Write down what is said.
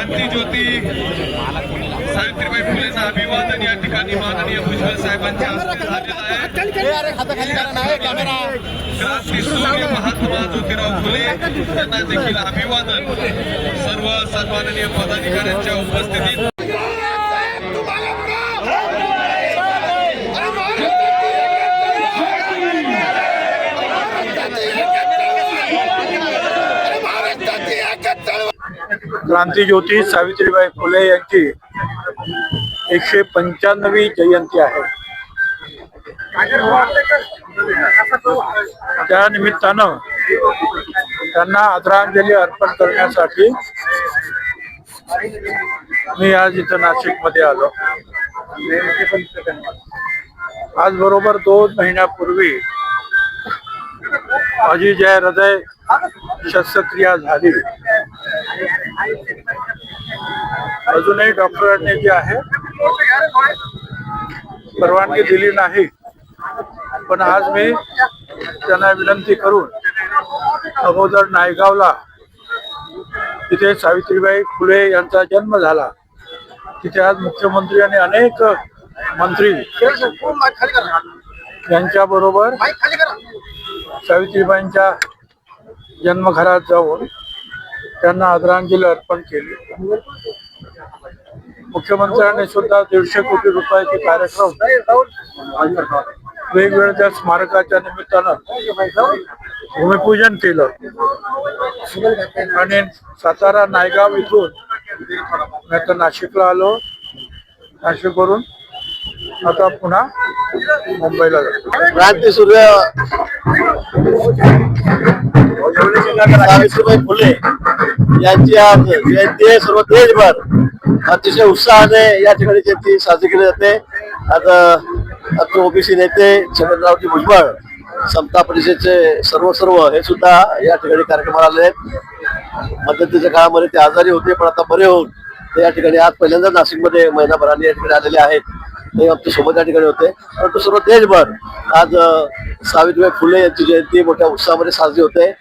क्रांती ज्योती सावित्रीबाई फुलेंना अभिवादन या ठिकाणी माननीय भुजबळ साहेबांच्या हस्ते झालेलं आहे। क्रांती सूर्य महात्मा ज्योतिराव फुले यांना देखील अभिवादन सर्व सन्माननीय पदाधिकाऱ्यांच्या उपस्थितीत। क्रांती ज्योती सावित्रीबाई फुले यांची 195वी जयंती आहे। त्या निमित्तानं त्यांना आदरांजली अर्पण करण्यासाठी मी आज इथं नाशिकमध्ये आलो। आज बरोबर 2 महिन्यापूर्वी माझी जय हृदय शस्त्रक्रिया झाली। अजूनही डॉक्टरांनी जी आहे परवानगी दिली नाही, पण आज मी त्यांना विनंती करून अगोदर नायगावला, तिथे सावित्रीबाई फुले यांचा जन्म झाला, तिथे आज मुख्यमंत्री आणि अनेक मंत्री यांच्या बरोबर सावित्रीबाईंच्या जन्मघरात जाऊन त्यांना आदरांजली अर्पण केली। मुख्यमंत्र्यांनी सुद्धा 150 कोटी रुपयाचे कार्यक्रम वेगवेगळ्या स्मारकाच्या निमित्तानं भूमिपूजन केलं आणि सातारा नायगाव इथून मी आता नाशिकला आलो। नाशिकवरून आता पुन्हा मुंबईला जातो। क्रांती सूर्य सावित्रीबाई फुले यांची आज जयंती आहे। सर्व देशभर अतिशय उत्साहाने या ठिकाणी जयंती साजरी केली जाते। आज ओबीसी नेते छगनरावजी भुजबळ, समता परिषदेचे सर्व हे सुद्धा या ठिकाणी कार्यक्रमाला आले आहेत। मध्यंतरीच्या काळामध्ये ते आजारी होते, पण आता बरे होऊन ते या ठिकाणी आज पहिल्यांदा नाशिकमध्ये महिनाभराने या ठिकाणी आलेले आहेत। ते आमच्या सोबत या ठिकाणी होते। परंतु सर्व देशभर आज सावित्रीबाई फुले यांची जयंती मोठ्या उत्साहामध्ये साजरी होते।